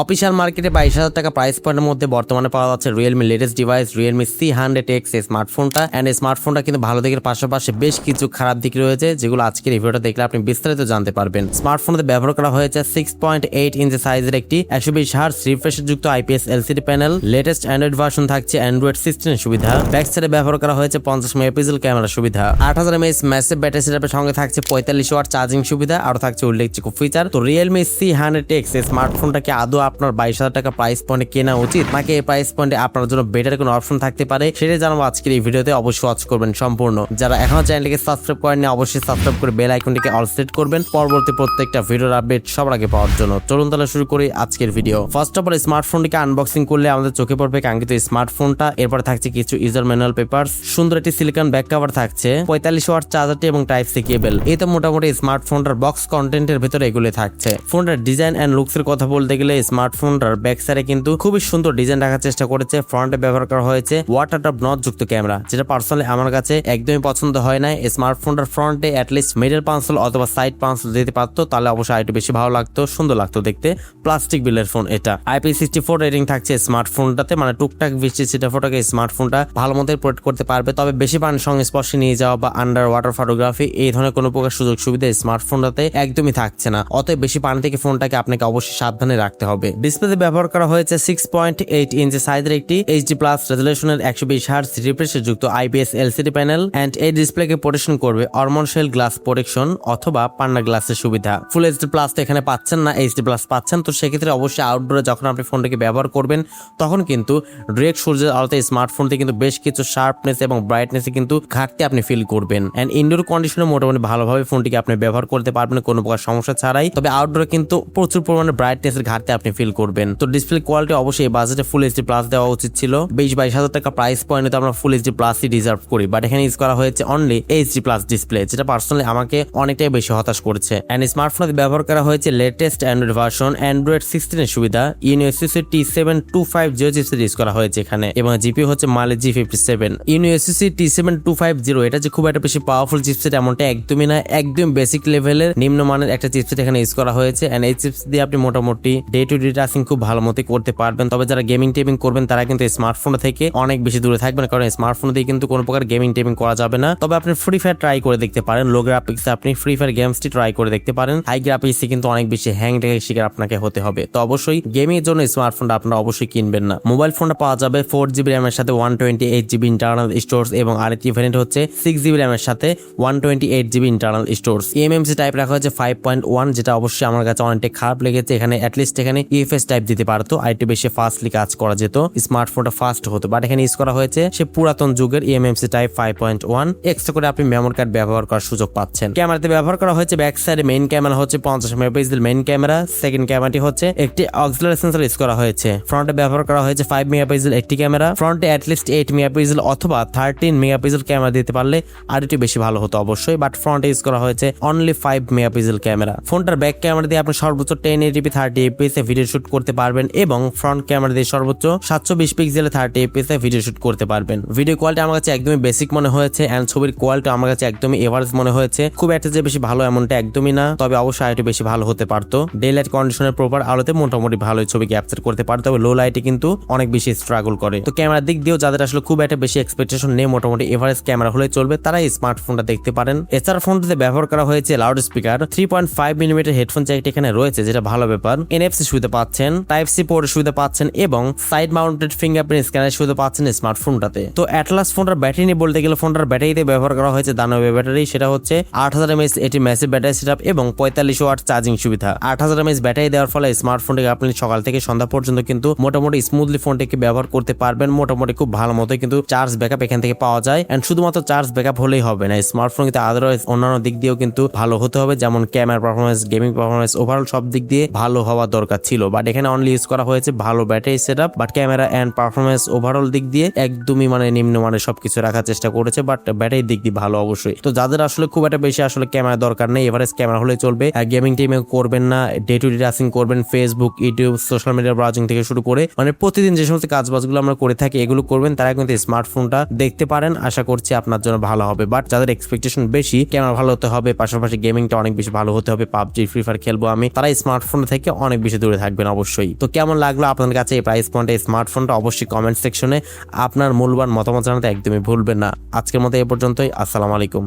Official মার্কেটে 22,000 টাকা price পয়েন্টের মধ্যে বর্তমানে পাওয়া যাচ্ছে Realme latest device Realme C100X স্মার্টফোনটা। এন্ড এই স্মার্টফোনটা কিন্তু ভালো দিকের পাশাপাশি বেশ কিছু খারাপ দিক রয়েছে, যেগুলো আজকের এই ভিডিওটা দেখলে আপনি বিস্তারিত জানতে পারবেন। স্মার্টফোনে ব্যবহার করা হয়েছে 6.8 ইঞ্চি সাইজের একটি 120 হার্টজ রিফ্রেশ যুক্ত IPS LCD panel. Latest Android version থাকছে অ্যান্ড্রয়েড 16 সুবিধা। ব্যাক সাইডে ব্যবহার করা হয়েছে 50 মেগাপিক্সেল ক্যামেরা সুবিধা। 8000 mAh ম্যাসিভ ব্যাটারি সেটআপের সঙ্গে থাকছে 45 ওয়াট চার্জিং সুবিধা। আর থাকছে উল্লেখযোগ্য ফিচার। তো রিয়েলমি C100X স্মার্টফোনটাকে আদৌ আপনার 22,000 টাকা প্রাইস পয়েন্টে কেনা উচিত নাকি এই প্রাইস পয়েন্টে আপনার জন্য বেটার কোনো অপশন থাকতে পারে, সেটা জানাবো আজকের এই ভিডিওতে। অবশ্যই ওয়াচ করবেন সম্পূর্ণ। যারা এখনো চ্যানেলটিকে সাবস্ক্রাইব করেননি অবশ্যই সাবস্ক্রাইব করে বেল আইকনটিকে অল সেট করবেন পরবর্তী প্রত্যেকটা ভিডিওর আপডেট সবার আগে পাওয়ার জন্য। চলুন তাহলে শুরু করি আজকের ভিডিও। ফার্স্ট অফ অল স্মার্টফোনটিকে আনবক্সিং করলে আমাদের চোখে পড়বে কাঙ্ক্ষিত স্মার্টফোনটা। এরপর থাকছে কিছু ইউজার ম্যানুয়াল পেপারস, সুন্দর একটি সিলিকন ব্যাক কভার থাকছে, 45 ওয়াট চার্জারটি এবং টাইপ সি কেবল। এই তো মোটামুটি স্মার্টফোনটার বক্স কন্টেন্টের ভিতরে এগুলো থাকছে। ফোনটার ডিজাইন এন্ড লুকস এর কথা বলতে গেলে স্মার্টফোনটার ব্যাক সাইডে কিন্তু খুবই সুন্দর ডিজাইন রাখার চেষ্টা করেছে। ফ্রন্টে ব্যবহার করা হয়েছে ওয়াটার ড্রপ নচ যুক্ত ক্যামেরা, যেটা পার্সোনালি আমার কাছে একদমই পছন্দ হয় না। স্মার্টফোনটার ফ্রন্টে অ্যাটলিস্ট মিডল পাঁচল অথবা সাইড পাঁচল দিতে পারতো, তাহলে অবশ্যই আরেকটু বেশি ভালো লাগতো, সুন্দর লাগতো দেখতে। প্লাস্টিক বিলের ফোন এটা। IP64 রেটিং থাকছে স্মার্টফোনটাতে, মানে টুকটাক বৃষ্টি ছিটা ফোটাকে স্মার্টফোনটা ভালো মতো প্রোটেক্ট করতে পারবে। তবে বেশি পানির সংস্পর্শে নিয়ে যাওয়া বা আন্ডার ওয়াটার ফটোগ্রাফি এই ধরনের কোনো প্রকার সুযোগ সুবিধা স্মার্টফোনটাতে একদমই থাকছে না। অতএব বেশি পানি থেকে ফোনটাকে আপনাকে অবশ্যই সাবধানে রাখতে হবে। ডিসপ্লেতে ব্যবহার করা হয়েছে 6.8 ইঞ্চি সাইজের একটি HD+ রেজুলেশনের 120 হার্টজ রিফ্রেশ যুক্ত IPS LCD প্যানেল। এন্ড এই ডিসপ্লেকে প্রোটেকশন করবে অরমন শেল গ্লাস প্রোটেকশন অথবা পান্না গ্লাসের সুবিধা। ফুল HD+ তো এখানে পাচ্ছেন না, HD+ পাচ্ছেন। তো সেক্ষেত্রে অবশ্যই আউটডোরে যখন আপনি ফোনটাকে ব্যবহার করবেন তখন কিন্তু ডিরেক্ট সূর্যের আলোতে স্মার্টফোনটি কিন্তু বেশ কিছু শার্পনেস এবং ব্রাইটনেসে কিন্তু ঘাটতি আপনি ফিল করবেন। এন্ড ইনডোর কন্ডিশনে মোটামুটি ভালোভাবে ফোনটিকে আপনি ব্যবহার করতে পারবেন কোনো প্রকার সমস্যা ছাড়াই। তবে আউটডোরে কিন্তু প্রচুর পরিমাণে ব্রাইটনেসের ঘাটতি আপনি ফিল করবেন। তো ডিসপ্লে কোয়ালিটি অবশ্যই বাজেটে ফুল HD+ দেওয়া উচিত ছিল। 22,000 টাকা প্রাইস পয়েন্টে তো আমরা ফুল HD+ ডিজার্ভ করি, বাট এখানে ইউজ করা হয়েছে অনলি HD+ ডিসপ্লে, যেটা পার্সোনালি আমাকে অনেকটাই বেশি হতাশ করেছে। এন্ড স্মার্টফোনে ব্যবহার করা হয়েছে লেটেস্ট অ্যান্ড্রয়েড ভার্সন অ্যান্ড্রয়েড 16 এর সুবিধা। UniSUC T7250 চিপসেট ইউজ করা হয়েছে এখানে, এবং জিপিইউ হচ্ছে Mali G57। UniSUC T7250 এটা যে খুব একটা বেশি পাওয়ারফুল চিপসেট এমনটা একদমই না, একদম বেসিক লেভেলের নিম্নমানের একটা চিপসেট এখানে ইউজ করা হয়েছে। এন্ড এই চিপস দিয়ে আপনি মোটামুটি ডে টু ডে টাস্কিং খুব ভালো মতো করতে পারবেন। তবে যারা গেমিং টেমিং করবেন তারা কিন্তু স্মার্টফোন থেকে অনেক বেশি দূরে থাকবেন, কারণ স্মার্টফোন দিয়ে কিন্তু কোনো প্রকার গেমিং টেমিং করা যাবে না। তবে আপনি ফ্রি ফায়ার ট্রাই করে দেখতে পারেন, লো গ্রাফিক্সে আপনি ফ্রি ফায়ার গেমসটি ট্রাই করে দেখতে পারেন। হাই গ্রাফিক্সে কিন্তু অনেক বেশি হ্যাং টেকের শিকার আপনাকে হতে হবে। তো অবশ্যই গেমিং এর জন্য স্মার্টফোনটা আপনারা অবশ্যই কিনবেন না। মোবাইল ফোনটা পাওয়া যাবে 4GB র্যাম এর সাথে 128GB ইন্টারনাল স্টোরেজ, এবং আরেকটি ভ্যারিয়েন্ট হচ্ছে 6GB র্যাম এর সাথে 128GB internal storage. eMMC type রাখা হয়েছে 5.1, যেটা অবশ্যই আমার কাছে অনেকটা খারাপ লেগেছে। এখানে অ্যাটলিস্ট এখানে UFS টাইপ দিতে পারতো, আরেকটু বেশি ফাস্টলি কাজ করা যেত, স্মার্টফোনটা ফাস্ট হতো। বাট এখানে ইউজ করা হয়েছে সে পুরাতন যুগের eMMC টাইপ 5.1। এক্সট্রা করে আপনি মেমোরি কার্ড ব্যবহার করার সুযোগ পাচ্ছেন। ক্যামেরাতে ব্যবহার করা হয়েছে ব্যাক সাইডে মেইন ক্যামেরা হচ্ছে 50 মেগাপিক্সেল মেইন ক্যামেরা। সেকেন্ড ক্যামেরাটি হচ্ছে একটি অক্সিলারি সেন্সর ইউজ করা হয়েছে। ফ্রন্টে ব্যবহার করা হয়েছে 5 মেগাপিক্সেল একটি ক্যামেরা। ফ্রন্টে অ্যাটলিস্ট 8 মেগাপিক্সেল অথবা 13 মেগাপিক্সেল ক্যামেরা দিতে পারলে আর একটু বেশি ভালো হতো অবশ্যই, বাট ফ্রন্টে ইউজ করা হয়েছে অনলি 5 মেগাপিক্সেল ক্যামেরা। ফোনটার ব্যাক ক্যামেরা দিয়ে আপনি সর্বোচ্চ 1080p 30fps এ ভিডিও শুট করতে পারবেন, এবং ফ্রন্ট ক্যামেরা দিয়ে সর্বোচ্চ 720 পিক্সেলে 30fps এ ভিডিও শুট করতে পারবেন। ভিডিও কোয়ালিটি আমার কাছে একদমই বেসিক মনে হয়েছে, এন্ড ছবির কোয়ালিটি আমার কাছে একদমই এভারেজ মনে হয়েছে। খুব একটা যে বেশি ভালো এমনটা একদমই না, তবে অবশ্যই আরেকটু বেশি ভালো হতে পারতো। ডে লাইট কন্ডিশনের প্রপার আলোতে মোটামুটি ভালোই ছবি ক্যাপচার করতে পারতো, তবে লো লাইটে কিন্তু অনেক বেশি স্ট্রাগল করে। তো ক্যামেরার দিক দিয়েও যাদের আসলে খুব একটা বেশি এক্সপেকটেশন নেই, মোটামুটি এভারেজ ক্যামেরা হলে চলবে, তারা এই স্মার্টফোনটা দেখতে পারেন। এছাড়া ফোনটিতে ব্যবহার করা হয়েছে লাউড স্পিকার, 3.5mm হেডফোন জ্যাকটি এখানে রয়েছে, যেটা ভালো ব্যাপার। NFC সুবিধা পাচ্ছেন, টাইপ সি পোর্টের সুবিধা পাচ্ছেন, এবং সাইড মাউন্টেড ফিঙ্গারপ্রিন্ট স্ক্যানার সুবিধা পাচ্ছেন স্মার্টফোনটাতে। তো অ্যাটলাস ফোনটার ব্যাটারি নিয়ে বলতে গেলে ফোনটার ব্যাটারিতে ব্যবহার করা হয়েছে দানবে ব্যাটারি, সেটা হচ্ছে 8000 mAh এটি ম্যাসিভ ব্যাটারি সেটআপ এবং 45 ওয়াট চার্জিং সুবিধা। 8000 mAh ব্যাটারি দেওয়ার ফলে স্মার্টফোনটিকে আপনি সকাল থেকে সন্ধ্যা পর্যন্ত কিন্তু মোটামুটি স্মুথলি ফোনটিকে ব্যবহার করতে পারবেন। মোটামুটি খুব ভালো মতো কিন্তু চার্জ ব্যাকআপ এখান থেকে পাওয়া যায়। এন্ড শুধুমাত্র চার্জ ব্যাকআপ হলেই হবে না, স্মার্টফোন কিন্তু আদারওয়াইজ অন্যান্য দিক দিয়েও কিন্তু ভালো হতে হবে, যেমন camera performance, gaming performance, overall সব দিক দিয়ে ভালো হওয়া দরকার ছিল। বাট এখানে অনলি ইউজ করা হয়েছে ভালো battery setup, but camera and performance overall দিক দিয়ে একদমই মানে নিম্নমানের সবকিছু রাখার চেষ্টা করেছে, বাট ব্যাটারির দিক দিয়ে ভালো অবশ্যই। তো যাদের আসলে খুব একটা বেশি আসলে ক্যামেরা দরকার নেই, এভারেজ ক্যামেরা হলে চলবে। গেমিং টিমে করবেন না, ডে টু ডে টাস্কিং করবেন, Facebook, YouTube, social media browsing থেকে শুরু করে মানে প্রতিদিন যে সমস্ত কাজবাজগুলো আমরা করে থাকি এগুলো করবেন, তারা কিন্তু স্মার্টফোনটা দেখতে পারেন। আশা করছি আপনার জন্য ভালো হবে। বাট যাদের এক্সপেকটেশন বেশি, ক্যামেরা ভালো হতে হবে, পাশাপাশি গেমিংটা অনেক বেশি ভালো হতে হবে, পাবজি, ফ্রি ফায়ার খেলবো আমি, তারা স্মার্টফোন থেকে অনেক বেশি দূরে থাকবে। থাকবেন অবশ্যই। তো কেমন লাগলো আপনাদের কাছে এই প্রাইস পয়েন্টে স্মার্টফোনটা অবশ্যই কমেন্ট সেকশনে আপনার মূল্যবান মতামত জানাতে একদমই ভুলবেন না। আজকের মতো এ পর্যন্তই। আসসালামু আলাইকুম।